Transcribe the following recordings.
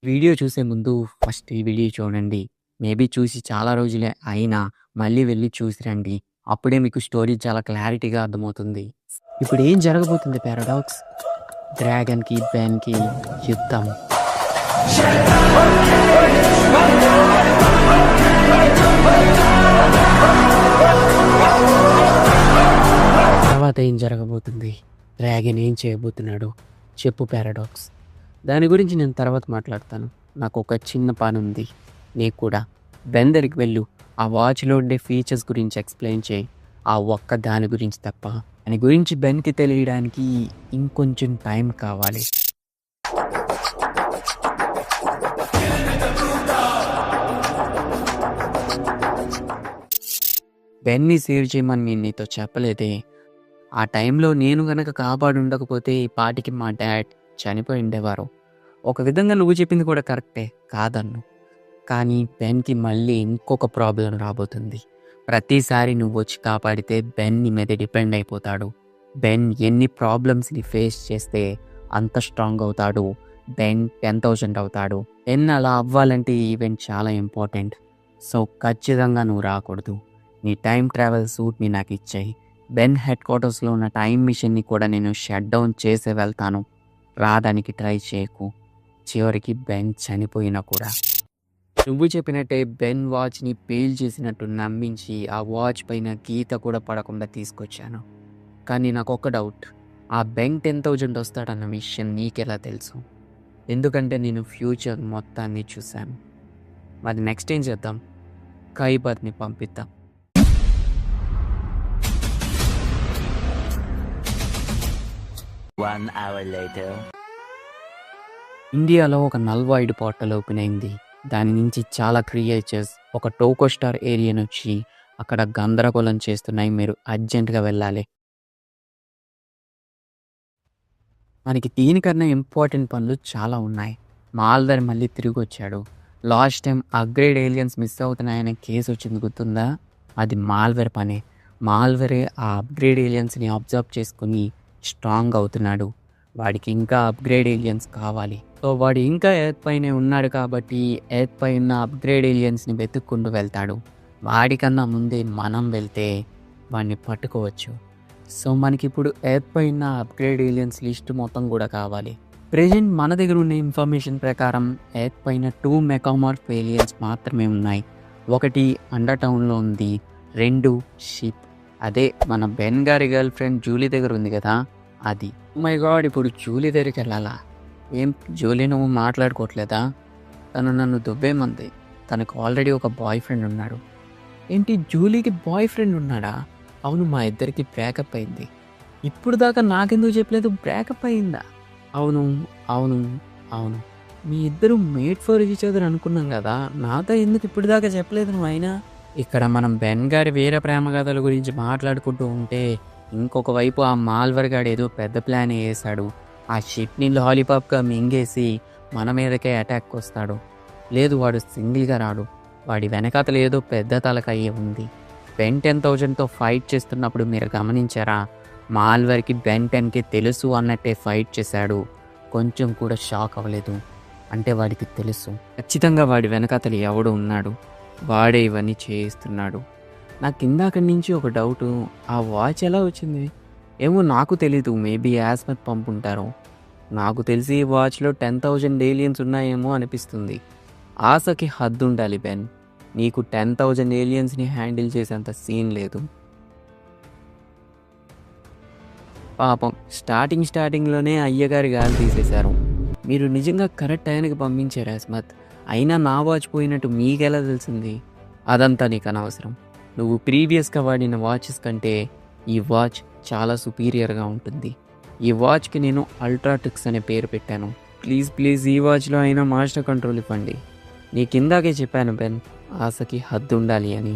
Video చూసే ముందు first ఈ వీడియో చూడండి. మేబీ చూసి చాలా రోజులే అయినా మళ్ళీ వెళ్లి చూసి రండి. అప్పుడే మీకు స్టోరీ చాలా క్లారిటీగా అర్థమవుతుంది. ఇప్పుడు ఏం జరగబోతుంది పారాడాక్స్? డ్రాగన్‌కి, బెన్‌కి యుద్ధం. తర్వాత ఏం జరగబోతుంది? డ్రాగన్ ఏం చేయబోతున్నాడు? చెప్పు పారాడాక్స్. దాని గురించి నేను తర్వాత మాట్లాడతాను. నాకు ఒక చిన్న పని ఉంది. నీకు కూడా బెన్ దగ్గరికి వెళ్ళు. ఆ వాచ్లో ఉండే ఫీచర్స్ గురించి ఎక్స్ప్లెయిన్ చేయి. ఆ ఒక్క దాని గురించి తప్ప. దాని గురించి బెన్కి తెలియడానికి ఇంకొంచెం టైం కావాలి. బెన్ని సేవ్ చేయమని నేను నీతో చెప్పలేదే. ఆ టైంలో నేను గనక కాపాడి ఉండకపోతే ఈ పాటికి మా డాడ్ చనిపోయి ఉండేవారు. ఒక విధంగా నువ్వు చెప్పింది కూడా కరెక్టే, కాదన్ను. కానీ బెన్కి మళ్ళీ ఇంకొక ప్రాబ్లం రాబోతుంది. ప్రతిసారి నువ్వు వచ్చి కాపాడితే బెన్ నీ మీద డిపెండ్ అయిపోతాడు. బెన్ ఎన్ని ప్రాబ్లమ్స్ని ఫేస్ చేస్తే అంత స్ట్రాంగ్ అవుతాడు. బెన్ 10,000 అవుతాడు. బెన్ అలా అవ్వాలంటే ఈ ఈవెంట్ చాలా ఇంపార్టెంట్. సో ఖచ్చితంగా నువ్వు రాకూడదు. నీ టైం ట్రావెల్ సూట్ని నాకు ఇచ్చేయి. బెన్ హెడ్ క్వార్టర్స్లో ఉన్న టైం మిషన్ని కూడా నేను షట్ డౌన్ చేసే వెళ్తాను. రావడానికి ట్రై చేయకు. చివరికి బెన్ చనిపోయినా కూడా నువ్వు చెప్పినట్టే బెన్ వాచ్ని పేల్ చేసినట్టు నమ్మించి ఆ వాచ్ పైన గీత కూడా పడకుండా తీసుకొచ్చాను. కానీ నాకు ఒక డౌట్, ఆ బెన్ 10,000 వస్తాడన్న విషయం నీకెలా తెలుసు? ఎందుకంటే నేను ఫ్యూచర్ మొత్తాన్ని చూశాను. మరి నెక్స్ట్ ఏం చేద్దాం? ఖైబర్ని పంపిద్దాం. ఇండియాలో ఒక నల్వాయిడ్ పోర్టల్ ఓపెన్ అయింది. దాని నుంచి చాలా క్రియేచర్స్ ఒక టోకో స్టార్ ఏరియాని వచ్చి అక్కడ గందరగోళం చేస్తున్నాయి. మీరు అర్జెంటుగా వెళ్ళాలి. మనకి దీనికన్నా ఇంపార్టెంట్ పనులు చాలా ఉన్నాయి. మాల్వర్ మళ్ళీ తిరిగి వచ్చాడు. Last time upgrade aliens miss అవుతున్నాయనే కేసు వచ్చింది, గుర్తుందా? అది మాల్వేర్ పనే. మాల్వేరే ఆ అప్గ్రేడ్ ఏలియన్స్ని అబ్జర్వ్ చేసుకుని స్ట్రాంగ్ అవుతున్నాడు. వాడికి ఇంకా అప్గ్రేడ్ ఏలియన్స్ కావాలి. సో వాడు ఇంకా ఎర్త్ పైనే ఉన్నాడు కాబట్టి ఎర్త్ పై ఉన్న అప్గ్రేడ్ ఏలియన్స్ని వెతుక్కుంటూ వెళ్తాడు. వాడికన్నా ముందే మనం వెళ్తే వాడిని పట్టుకోవచ్చు. సో మనకి ఇప్పుడు ఎర్త్ పై ఉన్న అప్గ్రేడ్ ఏలియన్స్ లిస్ట్ మొత్తం కూడా కావాలి. ప్రెజెంట్ మన దగ్గర ఉన్న ఇన్ఫర్మేషన్ ప్రకారం ఎర్త్ పైన 2 మెకామార్ఫ్ ఏలియన్స్ మాత్రమే ఉన్నాయి. ఒకటి అండర్ టౌన్లో ఉంది, 2 షిప్. అదే మన బెన్ గారి గర్ల్ ఫ్రెండ్ జూలీ దగ్గర ఉంది కదా, అది. మై గాడ్, ఇప్పుడు జూలీ దగ్గరికి వెళ్ళాలా? ఏం జూలీ, నువ్వు మాట్లాడుకోవట్లేదా? తను నన్ను దుబ్బేమంది. తనకు ఆల్రెడీ ఒక బాయ్ ఫ్రెండ్ ఉన్నాడు. ఏంటి, జూలీకి బాయ్ ఫ్రెండ్ ఉన్నాడా? అవును, మా ఇద్దరికి బ్రేకప్ అయింది. ఇప్పుడు దాకా నాకెందుకు చెప్పలేదు? బ్రేకప్ అయిందా? అవును అవును అవును, మీ ఇద్దరు మేడ్ ఫర్ ఈచ్ అదర్ అనుకున్నాం కదా, నాతో ఎందుకు ఇప్పుడు దాకా చెప్పలేదు నువ్వు? అయినా ఇక్కడ మనం బెన్ గారి వేరే ప్రేమ కథల గురించి మాట్లాడుకుంటూ ఉంటే ఇంకొక వైపు ఆ మాల్వర్ గాడు ఏదో పెద్ద ప్లాన్ వేసాడు. ఆ షిప్ని లాలీపాప్గా మింగేసి మన మీదకే అటాక్ వస్తాడు. లేదు, వాడు సింగిల్గా రాడు. వాడి వెనకాతలు ఏదో పెద్ద తలకయ్యే ఉంది. బెన్ 10,000తో ఫైట్ చేస్తున్నప్పుడు మీరు గమనించారా? మాల్వర్కి బెన్ 10కి తెలుసు అన్నట్టే ఫైట్ చేశాడు. కొంచెం కూడా షాక్ అవ్వలేదు. అంటే వాడికి తెలుసు, ఖచ్చితంగా వాడి వెనకాతలు ఎవడు ఉన్నాడు. వాడే ఇవన్నీ చేయిస్తున్నాడు. నాకు ఇందాక నుంచి ఒక డౌటు, ఆ వాచ్ ఎలా వచ్చింది? ఏమో నాకు తెలీదు. మేబీ యాస్మత్ పంపుంటారు. నాకు తెలిసి ఈ వాచ్లో 10,000 ఏలియన్స్ ఉన్నాయేమో అనిపిస్తుంది. ఆశకి హద్దు ఉండాలి బెన్. నీకు 10,000 ఏలియన్స్ని హ్యాండిల్ చేసేంత సీన్ లేదు. పాపం స్టార్టింగ్లోనే అయ్యగారి గాలి తీసేశారు. మీరు నిజంగా కరెక్ట్ టైంకి పంపించారు యాస్మత్. అయినా నా వాచ్ పోయినట్టు మీకెలా తెలిసింది? అదంతా నీకు అనవసరం. నువ్వు ప్రీవియస్గా వాడిన వాచెస్ కంటే ఈ వాచ్ చాలా సుపీరియర్గా ఉంటుంది. ఈ వాచ్కి నేను అల్ట్రాటిక్స్ అనే పేరు పెట్టాను. ప్లీజ్ ఈ వాచ్లో అయినా మాస్టర్ కంట్రోల్ ఇవ్వండి. నీ కిందాకే చెప్పాను బెన్, ఆశకి హద్దు ఉండాలి అని.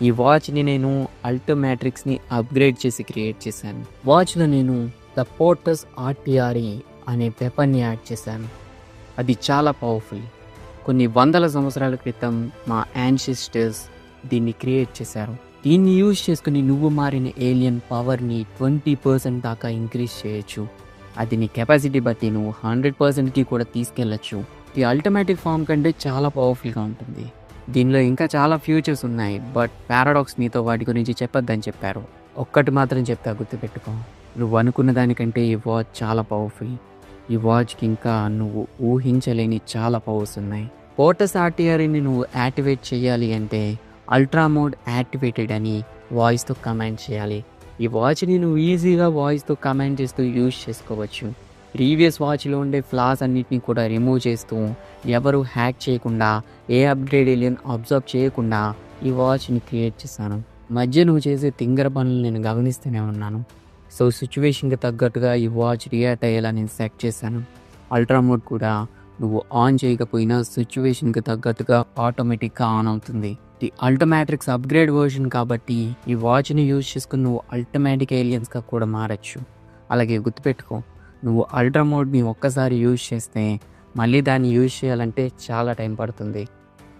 ఈ వాచ్ని నేను అల్టోమాట్రిక్స్ని అప్గ్రేడ్ చేసి క్రియేట్ చేశాను. వాచ్లో నేను ద పోర్టస్ ఆర్టీఆర్ఈ అనే వెపన్ని యాడ్ చేశాను. అది చాలా పవర్ఫుల్. కొన్ని వందల సంవత్సరాల క్రితం మా యాన్సిస్టర్స్ దీన్ని క్రియేట్ చేశారు. దీన్ని యూజ్ చేసుకుని నువ్వు మారిన ఏలియన్ పవర్ని 20% దాకా ఇంక్రీజ్ చేయొచ్చు. అది నీ కెపాసిటీ బట్టి నువ్వు 100%కి కూడా తీసుకెళ్ళచ్చు. ఈ అల్టర్నేటివ్ ఫామ్ కంటే చాలా పవర్ఫుల్గా ఉంటుంది. దీనిలో ఇంకా చాలా ఫ్యూచర్స్ ఉన్నాయి, బట్ పారాడాక్స్ మీతో వాటి గురించి చెప్పొద్దని చెప్పారు. ఒక్కటి మాత్రం చెప్తా, గుర్తుపెట్టుకో. నువ్వు అనుకున్న దానికంటే ఈ వాచ్ చాలా పవర్ఫుల్. ఈ వాచ్కి ఇంకా నువ్వు ఊహించలేని చాలా పవర్స్ ఉన్నాయి. పోర్టస్ ఆర్టీఆర్ని నువ్వు యాక్టివేట్ చేయాలి అంటే అల్ట్రా మోడ్ యాక్టివేటెడ్ అని వాయిస్తో కమాండ్ చేయాలి. ఈ వాచ్ని నువ్వు ఈజీగా వాయిస్తో కమాండ్ చేస్తూ యూజ్ చేసుకోవచ్చు. ప్రీవియస్ వాచ్లో ఉండే ఫ్లాస్ అన్నిటిని కూడా రిమూవ్ చేస్తూ, ఎవరు హ్యాక్ చేయకుండా, ఏ అప్గ్రేడ్ ఏలియన్ అబ్జర్వ్ చేయకుండా ఈ వాచ్ని క్రియేట్ చేశాను. మధ్య నువ్వు చేసే తింగర పనులు నేను గమనిస్తూనే ఉన్నాను. సో సిచ్యువేషన్కి తగ్గట్టుగా ఈ వాచ్ రియాక్ట్ అయ్యేలా నేను సెట్ చేశాను. అల్ట్రా మోడ్ కూడా నువ్వు ఆన్ చేయకపోయినా సిచ్యువేషన్కి తగ్గట్టుగా ఆటోమేటిక్గా ఆన్ అవుతుంది. ది అల్టమాట్రిక్స్ అప్గ్రేడ్ వర్షన్ కాబట్టి ఈ వాచ్ని యూజ్ చేసుకుని నువ్వు అల్టమాటిక్ ఏలియన్స్గా కూడా మారచ్చు. అలాగే గుర్తుపెట్టుకో, నువ్వు అల్ట్రా మోడ్ని ఒక్కసారి యూజ్ చేస్తే మళ్ళీ దాన్ని యూజ్ చేయాలంటే చాలా టైం పడుతుంది.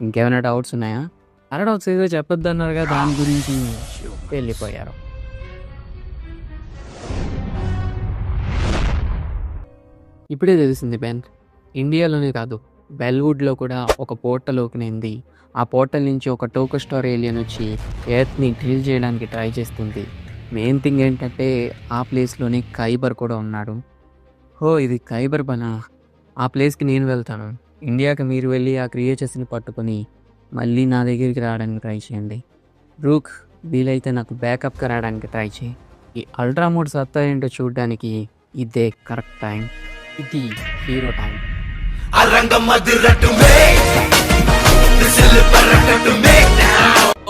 ఇంకేమైనా డౌట్స్ ఉన్నాయా? పారాడాక్స్ ఏదో చెప్పొద్దన్నారుగా, దాని గురించి వెళ్ళిపోయారు. ఇప్పుడే తెలిసింది బెన్, ఇండియాలోనే కాదు బెల్వుడ్లో కూడా ఒక పోర్టల్ ఓపెన్ అయింది. ఆ పోర్టల్ నుంచి ఒక టోకో స్టార్ ఏలియన్ వచ్చి ఎర్త్ని డ్రిల్ చేయడానికి ట్రై చేస్తుంది. మెయిన్ థింగ్ ఏంటంటే ఆ ప్లేస్లోనే ఖైబర్ కూడా ఉన్నాడు. ఇది ఖైబర్ పనా? ఆ ప్లేస్కి నేను వెళ్తాను. ఇండియాకి మీరు వెళ్ళి ఆ క్రియేచర్స్ని పట్టుకొని మళ్ళీ నా దగ్గరికి రావడానికి ట్రై చేయండి. రూక్, వీలైతే నాకు బ్యాకప్గా రావడానికి ట్రై చేయి. ఈ అల్ట్రా మోడ్ సత్తా ఏంటో చూడడానికి ఇదే కరెక్ట్ టైం. ఇది హీరో టైం.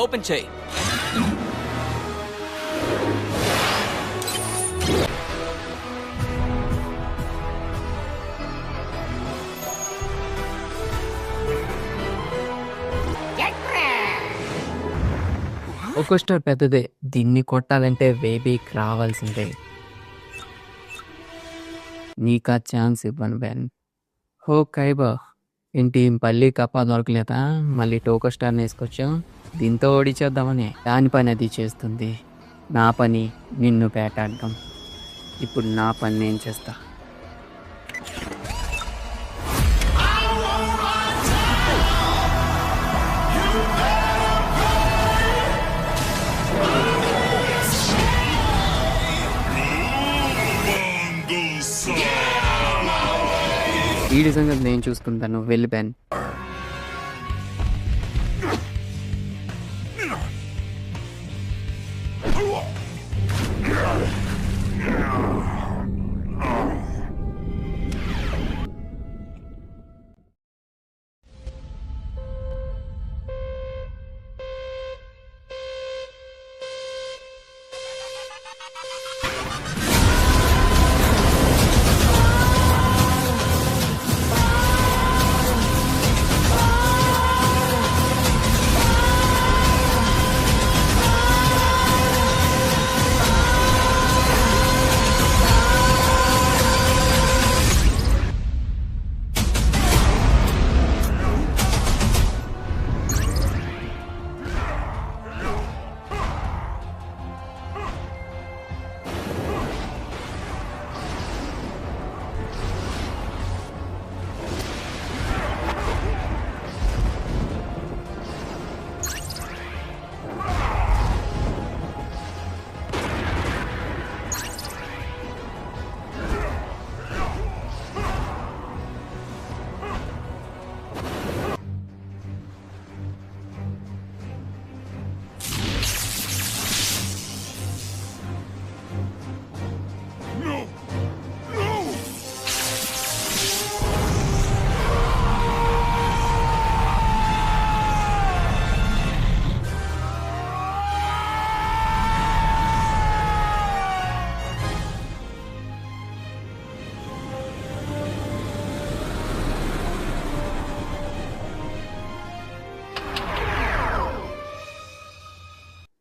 ఓపెన్ చేయి. ఒక స్టార్ పెద్దదే, దీన్ని కొట్టాలంటే వేబీకి రావాల్సిందే. నీకు ఆ ఛాన్స్ ఇవ్వను బెన్. ఖైబర్ ఏంటి పల్లి కప్ప దొరకలేదా? మళ్ళీ టోకో స్టార్ని వేసుకొచ్చాం. దీంతో ఓడిచేద్దామని. దాని పని అది చేస్తుంది, నా పని నిన్ను వేటాడడం. ఇప్పుడు నా పని నేను చేస్తా. వీడి సంగతి నేను చూసుకుంటాను, వెళ్ళి బెన్.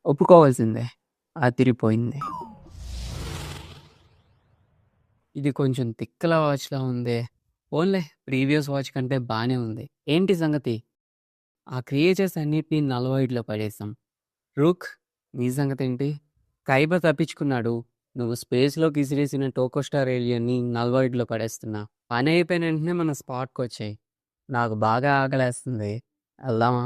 ఒప్పుకోవాల్సిందే, అదిరిపోయింది. ఇది కొంచెం తిక్కల వాచ్‌లా ఉందే. పోన్లే, ప్రీవియస్ వాచ్ కంటే బానే ఉంది. ఏంటి సంగతి? ఆ క్రియేచర్స్ అన్నిటిని నల్వైడ్‌లో పడేసాం. రూక్, నీ సంగతేంటి? ఖైబర్ తప్పించుకున్నాడు. నువ్వు స్పేస్‌లోకి ఇసిరేసిన టోకో స్టార్ ఏలియన్‌ని నల్వైడ్‌లో పడేస్తున్నా. పని అయిపోయిన వెంటనే మన స్పాట్‌కొచ్చేయి. నాకు బాగా ఆకలేస్తుంది. వెళ్దామా?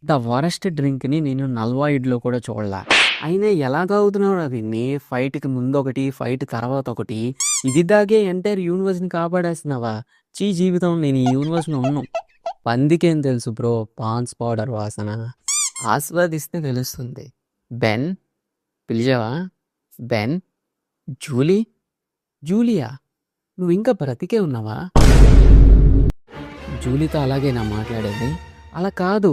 ద వరస్ట్ డ్రింక్‌ని నేను నల్వాయిడ్‌లో కూడా చూడలా. అయినా ఎలా తాగుతున్నావురా దీన్ని? ఫైట్‌కి ముందొకటి, ఫైట్ తర్వాతొకటి. ఇది తాగే ఎంటైర్ యూనివర్స్‌ని కాపాడేస్తున్నావా? ఛీ జీవితం, నేను ఈ యూనివర్స్‌లో ఉండను. పందికేం తెలుసు బ్రో పాండ్స్ పౌడర్ వాసన. ఆస్వాదిస్తే తెలుస్తుంది. బెన్ పిలిచావా? బెన్? జూలీ? జూలియా? నువ్వింకా బ్రతికే ఉన్నావా? జూలీతో అలాగేనా మాట్లాడేది? అలా కాదు.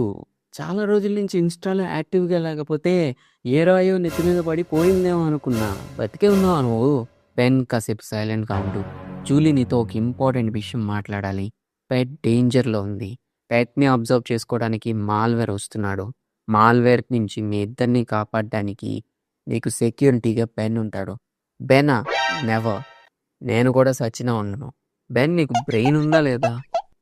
చాలా రోజుల నుంచి ఇన్‌స్టాలో యాక్టివ్‌గా లేకపోతే ఏ రాయో నెత్తి మీద పడి పోయిందేమో అనుకున్నా. బతికే ఉన్నావా నువ్వు? బెన్ కాసేపు సైలెంట్‌గా ఉండు. జూలీ నీతో ఒక ఇంపార్టెంట్ విషయం మాట్లాడాలి. పెట్ డేంజర్‌లో ఉంది. పెట్‌ని అబ్జర్వ్ చేసుకోవడానికి మాల్వేర్ వస్తున్నాడు. మాల్వేర్ నుంచి మీ ఇద్దరిని కాపాడడానికి నీకు సెక్యూరిటీగా బెన్ ఉంటాడు. బెనా? నెవర్. నేను కూడా సచ్చినా ఉండను. బెన్ నీకు బ్రెయిన్ ఉందా లేదా?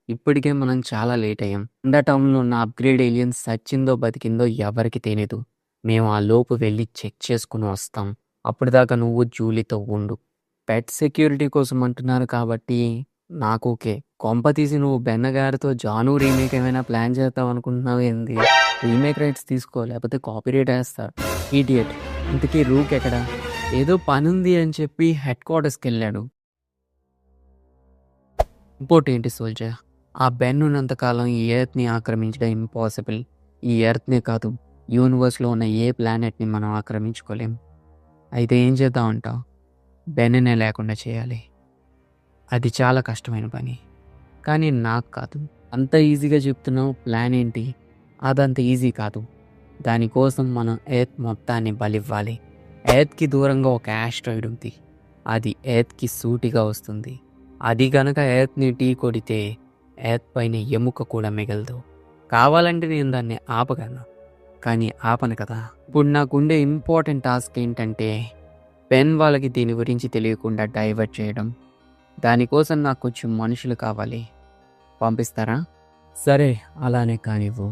ఇప్పటికే మనం చాలా లేట్ అయ్యాం. టౌన్లో ఉన్న అప్గ్రేడ్ ఏలియన్స్ సచ్చిందో బతికిందో ఎవరికి తెలీదు. మేము ఆ లోపు వెళ్ళి చెక్ చేసుకుని వస్తాం. అప్పటిదాకా నువ్వు జూలీతో ఉండు. పెట్ సెక్యూరిటీ కోసం అంటున్నారు కాబట్టి నాకు ఓకే. కొంప తీసి నువ్వు బెన్నగారితో జాను రీమేక్ ఏమైనా ప్లాన్ చేద్దాం అనుకుంటున్నావు ఏంది? రీమేక్ రైట్స్ తీసుకో, లేకపోతే కాపీరైట్ వేస్తారు. ఈడియట్. ఇంతకీ రూక్ ఎక్కడ? ఏదో పనుంది అని చెప్పి హెడ్ క్వార్టర్స్కి వెళ్ళాడు. ఇంపోర్ట్ ఏంటి సోల్జర్? ఆ బెన్ ఉన్నంతకాలం ఈ ఎర్త్ని ఆక్రమించడం ఇంపాసిబుల్. ఈ ఎర్త్నే కాదు, యూనివర్స్లో ఉన్న ఏ ప్లానెట్ని మనం ఆక్రమించుకోలేం. అయితే ఏం చేద్దామంటావు? బెన్నే లేకుండా చేయాలి. అది చాలా కష్టమైన పని. కానీ నాకు కాదు. అంత ఈజీగా చెప్తున్నావు. ప్లాన్ ఏంటి? అదంత ఈజీ కాదు. దానికోసం మనం ఎర్త్ మొత్తాన్ని బలివ్వాలి. ఎర్త్కి దూరంగా ఒక యాస్ట్రాయిడ్ ఉంది. అది ఎర్త్కి సూటిగా వస్తుంది. అది గనక ఎర్త్ని ఢీ కొడితే ఎర్త్ పైన ఎముక కూడా మిగలదు. కావాలంటే నేను దాన్ని ఆపగలను, కానీ ఆపను కదా. ఇప్పుడు నాకుండే ఇంపార్టెంట్ టాస్క్ ఏంటంటే బెన్ వాళ్ళకి దీని గురించి తెలియకుండా డైవర్ట్ చేయడం. దానికోసం నాకు కొంచెం మనుషులు కావాలి. పంపిస్తారా? సరే, అలానే కానివ్వు.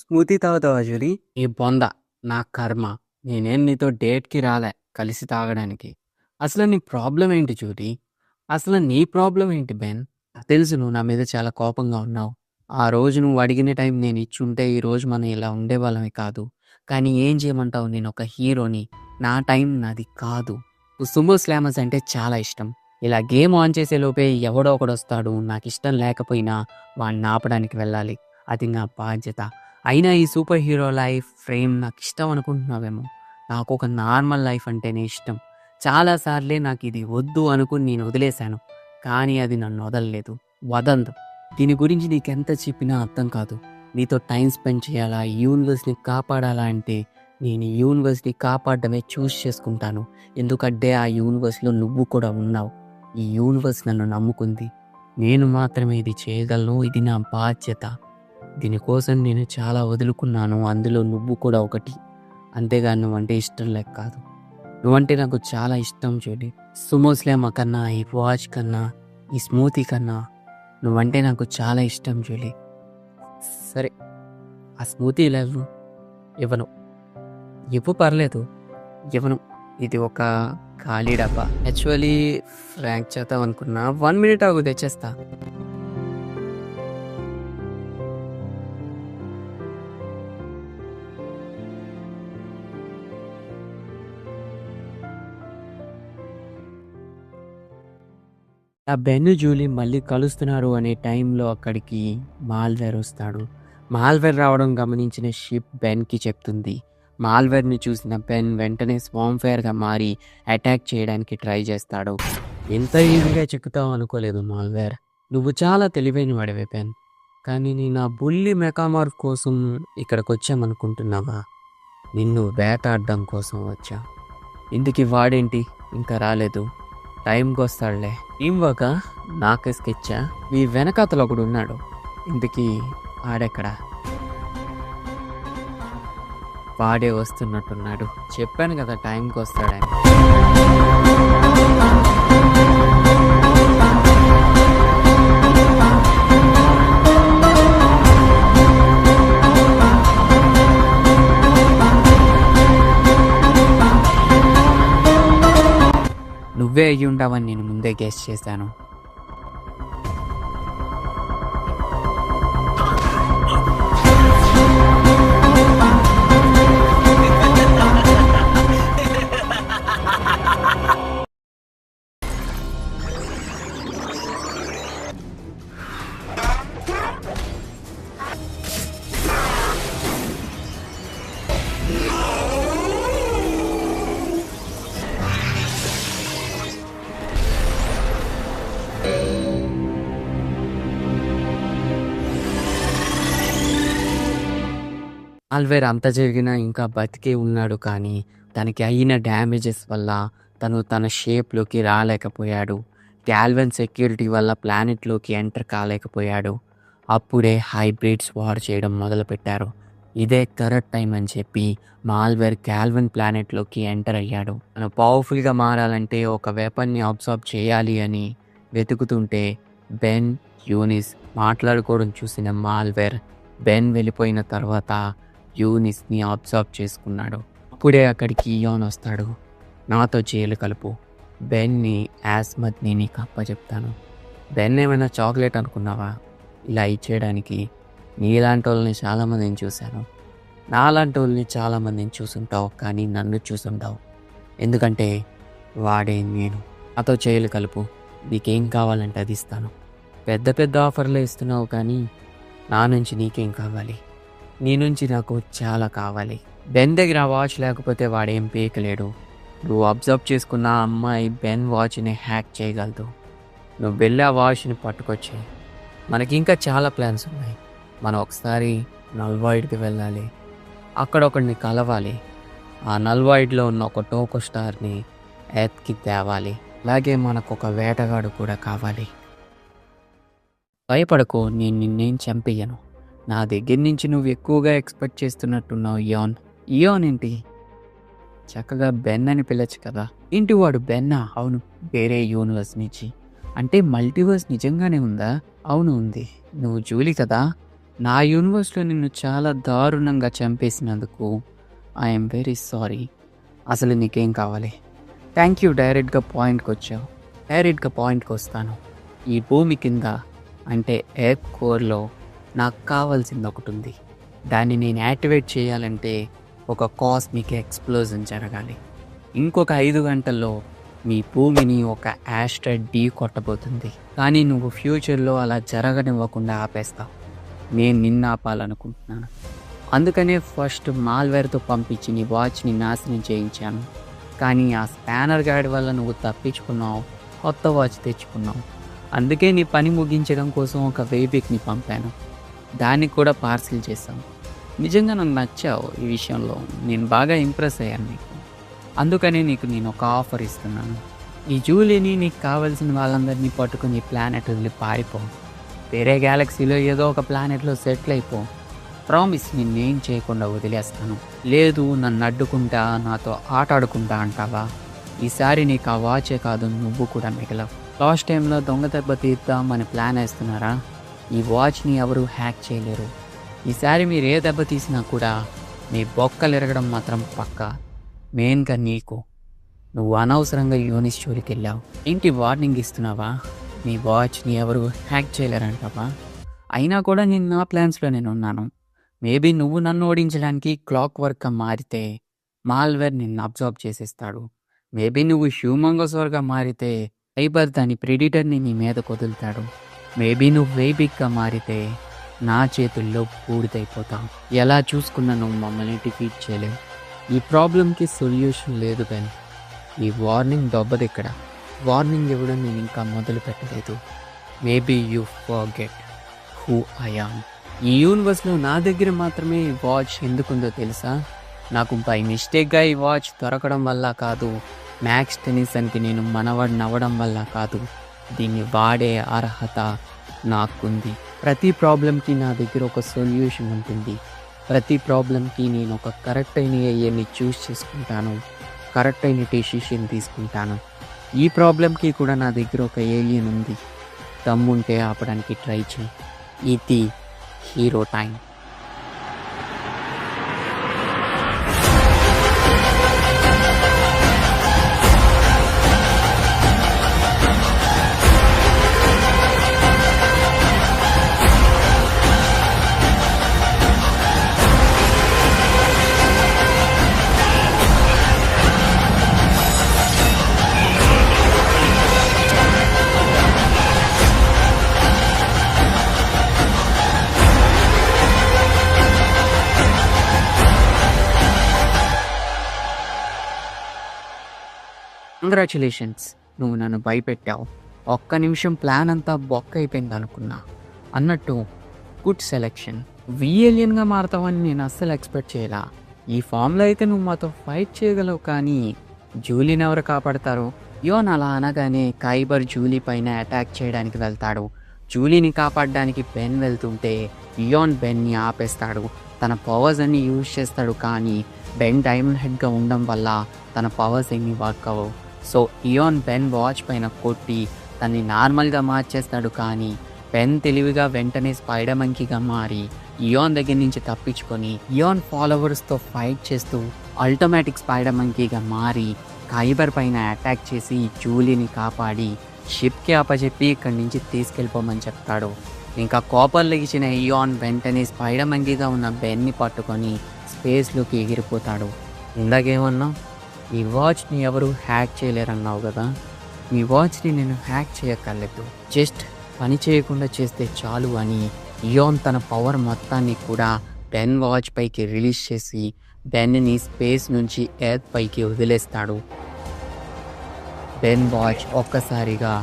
స్మూతీ తాగుతావా జూలీ? ఈ బొంద నా కర్మ. నేనేం నీతో డేట్కి రాలే కలిసి తాగడానికి. అసలు నీ ప్రాబ్లం ఏంటి జూలీ? అసలు నీ ప్రాబ్లం ఏంటి బెన్? తెలుసు నువ్వు నా మీద చాలా కోపంగా ఉన్నావు. ఆ రోజు నువ్వు అడిగిన టైం నేను ఇచ్చుంటే ఈరోజు మనం ఇలా ఉండేవాళ్ళమే కాదు. కానీ ఏం చేయమంటావు? నేను ఒక హీరోని. నా టైం నాది కాదు. సుమో స్లామర్స్ అంటే చాలా ఇష్టం. ఇలా గేమ్ ఆన్ చేసే లోపే ఎవడో ఒకడు వస్తాడు. నాకు ఇష్టం లేకపోయినా వాడిని ఆపడానికి వెళ్ళాలి. అది నా బాధ్యత. అయినా ఈ సూపర్ హీరో లైఫ్ ఫ్రేమ్ నాకు ఇష్టం అనుకుంటున్నావేమో. నాకు ఒక నార్మల్ లైఫ్ అంటేనే ఇష్టం. చాలాసార్లే నాకు ఇది వద్దు అనుకుని నేను వదిలేశాను. కానీ అది నన్ను వదలలేదు. వదందు. దీని గురించి నీకెంత చెప్పినా అర్థం కాదు. నీతో టైం స్పెండ్ చేయాలా, యూనివర్స్ని కాపాడాలా అంటే నేను ఈ యూనివర్స్ని కాపాడడమే చూస్ చేసుకుంటాను. ఎందుకంటే ఆ యూనివర్స్లో నువ్వు కూడా ఉన్నావు. ఈ యూనివర్స్ నన్ను నమ్ముకుంది. నేను మాత్రమే ఇది చేయగలను. ఇది నా బాధ్యత. దీనికోసం నేను చాలా వదులుకున్నాను. అందులో నువ్వు కూడా ఒకటి. అంతేగాని నువ్వంటే ఇష్టం లేక కాదు. నువ్వంటే నాకు చాలా ఇష్టం చూడి. సుమో స్లామ్ కన్నా, ఈ వాచ్ కన్నా, ఈ స్మూతీ కన్నా నువ్వంటే నాకు చాలా ఇష్టం జూలీ. సరే, ఆ స్మూతీ లేవు. ఇవ్వను. ఇవ్వు, పర్లేదు, ఇవ్వను. ఇది ఒక ఖాళీ డబ్బా. యాక్చువల్లీ ఫ్రాంక్ చేద్దాం అనుకున్నా. 1 minute ఆగు, తెచ్చేస్తా. ఆ బెన్ జూలీ మళ్ళీ కలుస్తున్నారు అనే టైంలో అక్కడికి మాల్వేర్ వస్తాడు. మాల్వేర్ రావడం గమనించిన షిప్ బెన్కి చెప్తుంది. మాల్వేర్ని చూసిన బెన్ వెంటనే స్వాంఫైర్గా మారి అటాక్ చేయడానికి ట్రై చేస్తాడు. ఎంత ఈజీగా చెక్కుతావు అనుకోలేదు మాల్వేర్. నువ్వు చాలా తెలివైన వాడివే బెన్. కానీ నేను ఆ బుల్లి మెకామార్ఫ్ కోసం ఇక్కడికి వచ్చామనుకుంటున్నావా? నిన్ను వేటాడడం కోసం వచ్చా. ఇందుకు వాడేంటి ఇంకా రాలేదు? టైంకి వస్తాడులే. టీం వర్క్ నాకే స్కెచ్చా? మీ వెనకాతలో ఒకడు ఉన్నాడు. ఇందుకీ ఆడెక్కడా? వాడే వస్తున్నట్టున్నాడు. చెప్పాను కదా టైంకి వస్తాడని. నువ్వే అయ్యి ఉంటావని నేను ముందే గెస్ చేశాను. ఆల్వేర్ అంత జరిగినా ఇంకా బతికే ఉన్నాడు, కానీ తనకి అయిన డ్యామేజెస్ వల్ల తను తన షేప్లోకి రాలేకపోయాడు. క్యాల్వెన్ సెక్యూరిటీ వల్ల ప్లానెట్లోకి ఎంటర్ కాలేకపోయాడు. అప్పుడే హైబ్రిడ్స్ వార్ చేయడం మొదలుపెట్టారు. ఇదే కరెక్ట్ టైం అని చెప్పి మాల్వేర్ క్యాల్వెన్ ప్లానెట్లోకి ఎంటర్ అయ్యాడు. తను పవర్ఫుల్గా మారాలంటే ఒక వెపన్ని అబ్సార్బ్ చేయాలి అని వెతుకుతుంటే బెన్, యూనిస్ మాట్లాడుకోవడం చూసిన మాల్వేర్ బెన్ వెళ్ళిపోయిన తర్వాత యూనిస్ని అబ్సార్బ్ చేసుకున్నాడు. అప్పుడే అక్కడికి ఇయాన్ వస్తాడు. నాతో జైలు కలుపు, బెన్ని, యాస్మత్ని నీకు అప్పచెప్తాను. బెన్ ఏమైనా చాక్లెట్ అనుకున్నావా ఇలా ఇచ్చేయడానికి? నీలాంటి వాళ్ళని చాలామందిని చూశాను, నాలాంటి వాళ్ళని చాలామందిని చూసుంటావు, కానీ నన్ను చూసుంటావు. ఎందుకంటే వాడే నేను. నాతో జైలు కలుపు, నీకేం కావాలంటే అది ఇస్తాను. పెద్ద పెద్ద ఆఫర్లే ఇస్తున్నావు, కానీ నా నుంచి నీకేం కావాలి? నీ నుంచి నాకు చాలా కావాలి. బెన్ దగ్గర ఆ వాచ్ లేకపోతే వాడేం పీకలేడు. నువ్వు అబ్జర్వ్ చేసుకున్న ఆ అమ్మాయి బెన్ వాచ్ని హ్యాక్ చేయగలదు. నువ్వు వెళ్ళి ఆ వాచ్ని పట్టుకొచ్చి, మనకి ఇంకా చాలా ప్లాన్స్ ఉన్నాయి. మనం ఒకసారి నల్వాయిడ్కి వెళ్ళాలి, అక్కడ ఒకడిని కలవాలి, ఆ నల్వాయిడ్లో ఉన్న ఒక టోకో స్టార్ని ఎత్కి తేవాలి. అలాగే మనకు ఒక వేటగాడు కూడా కావాలి. భయపడకు, నేను నిన్నేం చంపేయను. నా దగ్గర నుంచి నువ్వు ఎక్కువగా ఎక్స్పెక్ట్ చేస్తున్నట్టున్నావు ఇయాన్. ఇయాన్ ఏంటి? చక్కగా బెన్ అని పిలవచ్చు కదా. ఏంటి వాడు బెన్నా? అవును, వేరే యూనివర్స్ నుంచి. అంటే మల్టీవర్స్ నిజంగానే ఉందా? అవును ఉంది. నువ్వు జూలీ కదా. నా యూనివర్స్లో నిన్ను చాలా దారుణంగా చంపేసినందుకు ఐఎమ్ వెరీ సారీ. అసలు నీకేం కావాలి? థ్యాంక్ యూ, డైరెక్ట్గా పాయింట్కి వచ్చావు. డైరెక్ట్గా పాయింట్కి వస్తాను. ఈ భూమి కింద అంటే ఎర్త్ కోర్లో నాకు కావాల్సింది ఒకటి ఉంది. దాన్ని నేను యాక్టివేట్ చేయాలంటే ఒక కాస్మిక్ ఎక్స్ప్లోజన్ జరగాలి. ఇంకొక 5 గంటల్లో మీ భూమిని ఒక యాస్ట్రాయిడ్ ఢీ కొట్టబోతుంది. కానీ నువ్వు ఫ్యూచర్లో అలా జరగనివ్వకుండా ఆపేస్తావు. నేను నిన్ను ఆపాలనుకుంటున్నాను. అందుకనే ఫస్ట్ మాల్వేర్తో పంపించి నీ వాచ్ని నాశనం చేయించాను. కానీ ఆ స్పానర్ గార్డ్ వల్ల నువ్వు తప్పించుకున్నావు, కొత్త వాచ్ తెచ్చుకున్నావు. అందుకే నీ పని ముగించడం కోసం ఒక వేబిక్ని పంపాను. దానికి కూడా పార్సిల్ చేశాను. నిజంగా నాకు నచ్చావు. ఈ విషయంలో నేను బాగా ఇంప్రెస్ అయ్యాను నీకు. అందుకనే నీకు నేను ఒక ఆఫర్ ఇస్తున్నాను. ఈ జూలీని నీకు కావాల్సిన వాళ్ళందరినీ పట్టుకుని ప్లానెట్ వదిలి పారిపో. వేరే గ్యాలక్సీలో ఏదో ఒక ప్లానెట్లో సెటిల్ అయిపో. ప్రామిస్, నిన్నేం చేయకుండా వదిలేస్తాను. లేదు నన్ను అడ్డుకుంటా, నాతో ఆట ఆడుకుంటా అంటావా? ఈసారి నీకు ఆ వాచే కాదు, నువ్వు కూడా మిగలవు. లాస్ట్ టైంలో దొంగ దెబ్బ తీద్దామని ప్లాన్ వేస్తున్నారా? ఈ వాచ్ని ఎవరు హ్యాక్ చేయలేరు. ఈసారి మీరు ఏ దెబ్బ తీసినా కూడా మీ బొక్కలు ఎరగడం మాత్రం పక్కా. మెయిన్గా నీకు. నువ్వు అనవసరంగా యూనిస్ జోలికి వెళ్ళావు. ఏంటి వార్నింగ్ ఇస్తున్నావా? నీ వాచ్ని ఎవరు హ్యాక్ చేయలేరంటావా? అయినా కూడా నేను నా ప్లాన్స్లో నేను ఉన్నాను. మేబీ నువ్వు నన్ను ఓడించడానికి క్లాక్ వర్క్గా మారితే మాల్వేర్ నిన్ను అబ్జర్వ్ చేసేస్తాడు. మేబీ నువ్వు హ్యూమంగోసోర్గా మారితే ఫైబర్ దాని ప్రెడిటర్ని నీ మీద వదులుతాడు. మేబీ నువ్వు వేబిక్గా మారితే నా చేతుల్లో పూర్తయిపోతావు. ఎలా చూసుకున్నా నువ్వు మమ్మల్ని డిఫీట్ చేయలేవు. ఈ ప్రాబ్లంకి సొల్యూషన్ లేదు బెన్. ఈ వార్నింగ్ దొబ్బదిక్కడ. వార్నింగ్ ఇవ్వడం నేను ఇంకా మొదలు పెట్టలేదు. Maybe you forget who I am. ఈ యూనివర్స్లో నా దగ్గర మాత్రమే ఈ వాచ్ ఎందుకుందో తెలుసా? నాకు బై మిస్టేక్గా ఈ వాచ్ దొరకడం వల్ల కాదు, మ్యాక్స్ టెనిసన్కి నేను మనవాడిని అవ్వడం వల్ల కాదు, దీన్ని వాడే అర్హత నాకుంది. ప్రతి ప్రాబ్లంకి నా దగ్గర ఒక సొల్యూషన్ ఉంటుంది. ప్రతి ప్రాబ్లంకి నేను ఒక కరెక్ట్ అయిన ఏఎని చూస్ చేసుకుంటాను, కరెక్ట్ అయిన డెసిషన్ తీసుకుంటాను. ఈ ప్రాబ్లంకి కూడా నా దగ్గర ఒక ఏలియన్ ఉంది. దమ్ముంటే ఆపడానికి ట్రై చేయి. ఇది హీరో టైం. కంగ్రాచులేషన్స్, నువ్వు నన్ను భయపెట్టావు. ఒక్క నిమిషం ప్లాన్ అంతా బొక్క అయిపోయింది అనుకున్నా. అన్నట్టు గుడ్ సెలెక్షన్. విఎలియన్గా మారతావని నేను అస్సలు ఎక్స్పెక్ట్ చేయలా. ఈ ఫామ్లో అయితే నువ్వు మాతో ఫైట్ చేయగలవు, కానీ జూలీని ఎవరు కాపాడతారు? యోన్ అలా అనగానే కైబర్ జూలీ పైన అటాక్ చేయడానికి వెళ్తాడు. జూలీని కాపాడడానికి బెన్ వెళ్తుంటే ఇయోన్ బెన్ని ఆపేస్తాడు. తన పవర్స్ అన్ని యూజ్ చేస్తాడు, కానీ బెన్ డైమండ్ హెడ్గా ఉండడం వల్ల తన పవర్స్ ఏమీ వర్క్ అవ్వవు. సో ఇయోన్ బెన్ వాచ్ పైన కొట్టి తన్ని నార్మల్గా మార్చేస్తాడు, కానీ బెన్ తెలివిగా వెంటనే స్పైడర్ మంకీగా మారి ఇయోన్ దగ్గర నుంచి తప్పించుకొని ఇయోన్ ఫాలోవర్స్తో ఫైట్ చేస్తూ ఆటోమేటిక్ స్పైడర్ మంకీగా మారి కైబర్ పైన అటాక్ చేసి జూలీని కాపాడి షిప్కి అప్పచెప్పి ఇక్కడి నుంచి తీసుకెళ్ళిపోమని చెప్తాడు. ఇంకా కోపం లెగిసిన ఇయాన్ వెంటనే స్పైడర్ మంకీగా ఉన్న బెన్ని పట్టుకొని స్పేస్లోకి ఎగిరిపోతాడు. ఇందాకేమన్నా ఈ వాచ్ని ఎవరు హ్యాక్ చేయలేరన్నావు కదా, మీ వాచ్ని నేను హ్యాక్ చేయక్కర్లేదు, జస్ట్ పని చేయకుండా చేస్తే చాలు అని ఇయాన్ తన పవర్ మొత్తాన్ని కూడా బెన్ వాచ్ పైకి రిలీజ్ చేసి బెన్ని స్పేస్ నుంచి ఎర్త్ పైకి వదిలేస్తాడు. బెన్ వాచ్ ఒక్కసారిగా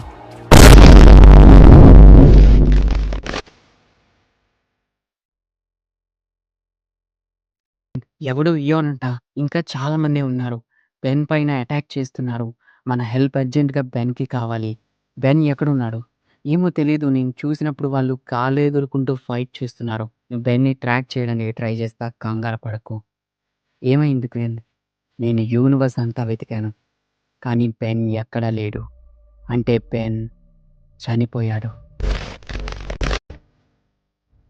ఎవడు ఇయోనంట, ఇంకా చాలా మంది ఉన్నారు, బెన్ పైన అటాక్ చేస్తున్నారు, మన హెల్ప్ అర్జెంట్గా బెన్కి కావాలి. బెన్ ఎక్కడున్నాడు ఏమో తెలియదు, నేను చూసినప్పుడు వాళ్ళు కాలు ఎదుర్కొంటూ ఫైట్ చేస్తున్నారు. బెన్ని ట్రాక్ చేయడానికి ట్రై చేస్తా, కంగారు పడకు. ఏమైంది బెన్? నేను యూనివర్స్ అంతా వెతికాను, కానీ బెన్ ఎక్కడా లేడు. అంటే బెన్ చనిపోయాడు.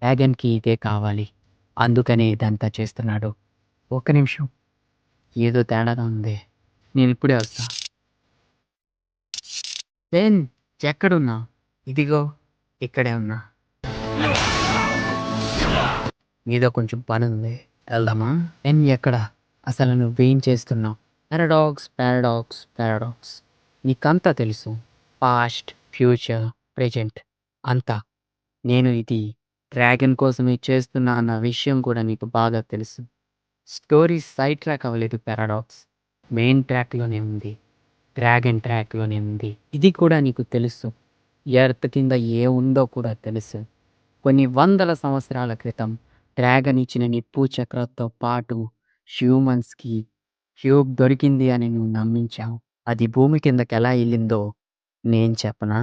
డ్రాగన్కి ఇదే కావాలి, అందుకనే ఇదంతా చేస్తున్నాడు. ఒక్క నిమిషం, ఏదో తేడాగా ఉంది, నేను ఇప్పుడే వస్తా. బెన్ ఎక్కడున్నా? ఇదిగో ఇక్కడే ఉన్నా. మీదో కొంచెం పని ఉంది, వెళ్దామా? బెన్ ఎక్కడ? అసలు నువ్వేం చేస్తున్నావు? పారాడాక్స్ పారాడాక్స్ పారాడాక్స్, నీకంతా తెలుసు, పాస్ట్ ఫ్యూచర్ ప్రెజెంట్ అంతా. నేను ఇది డ్రాగన్ కోసమే చేస్తున్నా అన్న విషయం కూడా నీకు బాగా తెలుసు. స్టోరీ సైడ్ ట్రాక్ అవ్వలేదు పారాడాక్స్, మెయిన్ ట్రాక్లోనే ఉంది, డ్రాగన్ ట్రాక్లోనే ఉంది. ఇది కూడా నీకు తెలుసు. ఎర్త్ కింద ఏ ఉందో కూడా తెలుసు. కొన్ని వందల సంవత్సరాల క్రితం డ్రాగన్ ఇచ్చిన నిప్పు చక్రంతో పాటు హ్యూమన్స్కి క్యూబ్ దొరికింది అని నువ్వు నమ్మించావు. అది భూమి కిందకి ఎలా వెళ్ళిందో నేను చెప్పనా?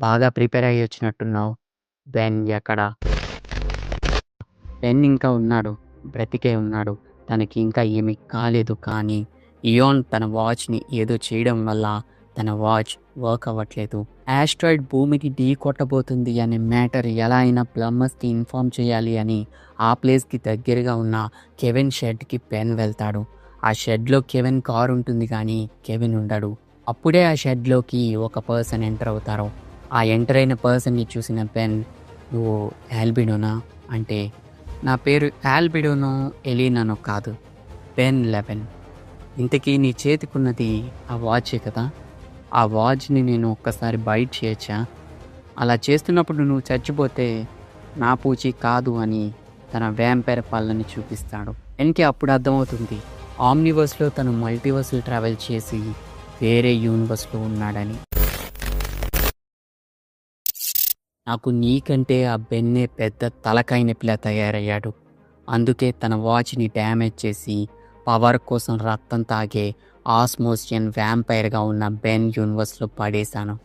బాగా ప్రిపేర్ అయ్యి వచ్చినట్టున్నావు. బెన్ ఎక్కడ? బెన్ ఇంకా ఉన్నాడు, బ్రతికే ఉన్నాడు, తనకి ఇంకా ఏమీ కాలేదు. కానీ ఇయోన్ తన వాచ్ని ఏదో చేయడం వల్ల తన వాచ్ వర్క్ అవ్వట్లేదు. ఆస్ట్రాయిడ్ భూమికి ఢీ కొట్టబోతుంది అనే మ్యాటర్ ఎలా అయినా ప్లంబర్స్కి ఇన్ఫార్మ్ చేయాలి అని ఆ ప్లేస్కి దగ్గరగా ఉన్న కెవిన్ షెడ్కి బెన్ వెళ్తాడు. ఆ షెడ్లో కెవిన్ కార్ ఉంటుంది, కానీ కెవిన్ ఉండడు. అప్పుడే ఆ షెడ్లోకి ఒక పర్సన్ ఎంటర్ అవుతారు. ఆ ఎంటర్ అయిన పర్సన్ని చూసిన బెన్, నువ్వు ఆల్బిడోనా అంటే, నా పేరు ఆల్బిడోనో ఎలీనానో కాదు, బెన్ 11. ఇంతకీ నీ చేతికున్నది ఆ వాచే కదా? ఆ వాచ్ని నేను ఒక్కసారి బైట్ చేయొచ్చా? అలా చేస్తున్నప్పుడు నువ్వు చచ్చిపోతే నా పూచి కాదు అని తన వ్యాంపైర్ పళ్ళని చూపిస్తాడు. ఎన్కి అప్పుడు అర్థమవుతుంది ఆమ్నివర్స్లో తను మల్టీవర్స్లో ట్రావెల్ చేసి వేరే యూనివర్స్లో ఉన్నాడని. నాకు నీకంటే ఆ బెన్నే పెద్ద తలకాయ నొప్పిలా తయారయ్యాడు. అందుకే తన వాచ్ని డ్యామేజ్ చేసి పవర్ కోసం రక్తం తాగే ఆస్మోసియన్ వ్యాంపైర్గా ఉన్న బెన్ యూనివర్స్లో పడేశాను.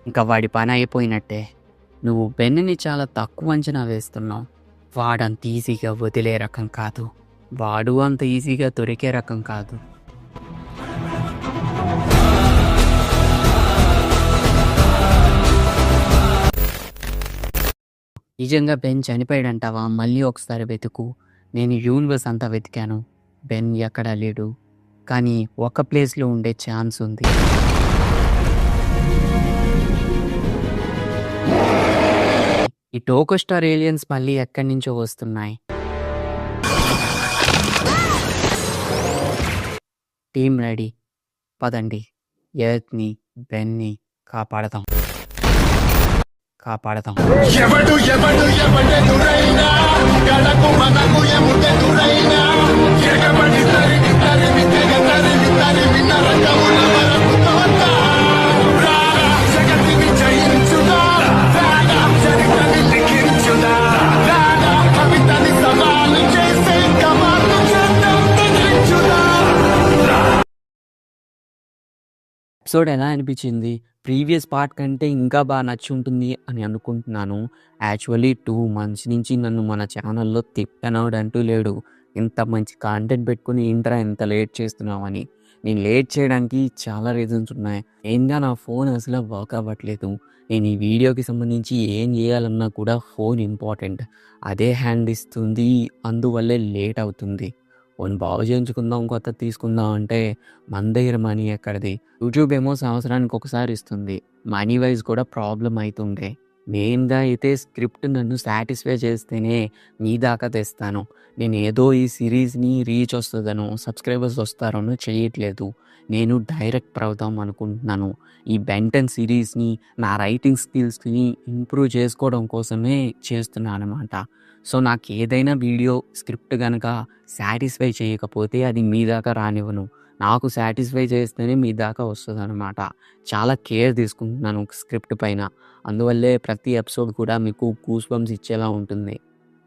ఇంకా వాడి పని అయిపోయినట్టే. నువ్వు బెన్ని చాలా తక్కువ అంచనా వేస్తున్నావు. వాడంత ఈజీగా వదిలే రకం కాదు, వాడు అంత ఈజీగా దొరికే రకం కాదు. నిజంగా బెన్ చనిపోయాడంటావా? మళ్ళీ ఒకసారి వెతుకు. నేను యూనివర్స్ అంతా వెతికాను, బెన్ ఎక్కడా లేడు. కానీ ఒక ప్లేస్లో ఉండే ఛాన్స్ ఉంది. ఈ టోకో స్టార్ ఏలియన్స్ మళ్ళీ ఎక్కడి నుంచో వస్తున్నాయి. టీం రెడీ, పదండి, ఎర్త్ని బెన్ని కాపాడతాం. ఎవడు ఎవడు ఎవడెదురైనా గడకు మనకు ఎముడెదురైనా ఎగబడి తరిమి తరిమి తెగ తరిమి తరిమి నరకముల వరకు తోత ఎపిసోడ్ ఎలా అనిపించింది? ప్రీవియస్ పార్ట్ కంటే ఇంకా బాగా నచ్చి ఉంటుంది అని అనుకుంటున్నాను. యాక్చువల్లీ 2 మంత్స్ నుంచి నన్ను మన ఛానల్‌లో తిట్టనోడంటూ లేడు. ఇంత మంచి కంటెంట్ పెట్టుకొని ఏంట్రా ఇంత లేట్ చేస్తున్నావని. నేను లేట్ చేయడానికి చాలా రీజన్స్ ఉన్నాయి. మెయిన్‌గా నా ఫోన్ అసలు వర్క్ అవ్వట్లేదు. నేను ఈ వీడియోకి సంబంధించి ఏం చేయాలన్నా కూడా ఫోన్ ఇంపార్టెంట్. అదే హ్యాండ్ ఇస్తుంది. అందువల్లే లేట్ అవుతుంది. ఫోన్ బాగు చేయించుకుందాం, కొత్తది తీసుకుందాం అంటే మన దగ్గర మనీ ఎక్కడిది? యూట్యూబ్ ఏమో సంవత్సరానికి ఒకసారి ఇస్తుంది. మనీ వైజ్ కూడా ప్రాబ్లమ్ అయితుండే. మెయిన్‌గా అయితే స్క్రిప్ట్ నన్ను సాటిస్ఫై చేస్తేనే మీ దాకా తెస్తాను. నేను ఏదో ఈ సీరీస్‌ని రీచ్ వస్తదనో, సబ్స్క్రైబర్స్ వస్తారనో చేయట్లేదు. నేను డైరెక్టర్ అవుదాం అనుకుంటున్నాను. ఈ బెన్ 10 సీరీస్‌ని నా రైటింగ్ స్కిల్స్‌ని ఇంప్రూవ్ చేసుకోవడం కోసమే చేస్తున్నాననమాట. సో, నాకేదైనా వీడియో స్క్రిప్ట్ గనక సాటిస్ఫై చేయకపోతే అది మీ దాకా రానివ్వను. నాకు సాటిస్ఫై చేస్తేనే మీ దాకా వస్తదనమాట. చాలా కేర్ తీసుకుంటున్నాను స్క్రిప్ట్ పైన. అందువల్లే ప్రతి ఎపిసోడ్ కూడా మీకు గూస్ బంప్స్ ఇచ్చేలా ఉంటుంది.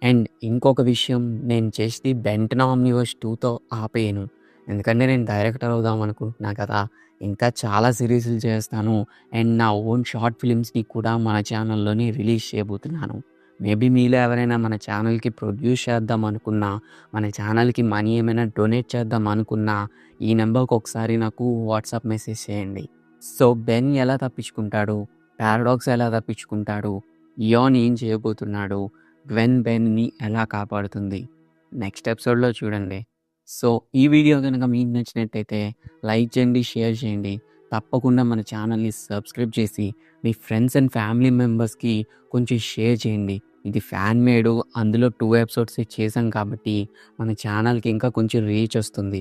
అండ్ ఇంకొక విషయం, నేను చేసేది బెన్ 10 ఆమ్నివర్స్ 2తో ఆపేయను. ఎందుకంటే నేను డైరెక్టర్ అవుదాం అనుకుంటున్నా కదా! ఇంకా చాలా సీరీస్‌లు చేస్తాను. అండ్ నా ఓన్ షార్ట్ ఫిల్మ్స్‌ని కూడా మన ఛానల్‌లోనే రిలీజ్ చేయబోతున్నాను. మేబీ మీలో ఎవరైనా మన ఛానల్‌కి ప్రొడ్యూస్ చేద్దాం అనుకున్నా, మన ఛానల్‌కి మనీ ఏమైనా డొనేట్ చేద్దాం అనుకున్నా, ఈ నెంబర్‌కి ఒకసారి నాకు వాట్సాప్ మెసేజ్ చేయండి. సో, బెన్ ఎలా తప్పించుకుంటాడు? పారాడాక్స్ ఎలా తప్పించుకుంటాడు? ఇయాన్ ఏం చేయబోతున్నాడు? గ్వెన్ బెన్‌ని ఎలా కాపాడుతుంది? నెక్స్ట్ ఎపిసోడ్‌లో చూడండి. సో, ఈ వీడియో గనుక మీకు నచ్చినట్టయితే లైక్ చేయండి, షేర్ చేయండి. తప్పకుండా మన ఛానల్‌ని సబ్స్క్రైబ్ చేసి మీ ఫ్రెండ్స్ అండ్ ఫ్యామిలీ మెంబర్స్‌కి కొంచెం షేర్ చేయండి. ఇది ఫ్యాన్ మేడు. అందులో 2 ఎపిసోడ్సే చేశాం కాబట్టి మన ఛానల్‌కి ఇంకా కొంచెం రీచ్ వస్తుంది.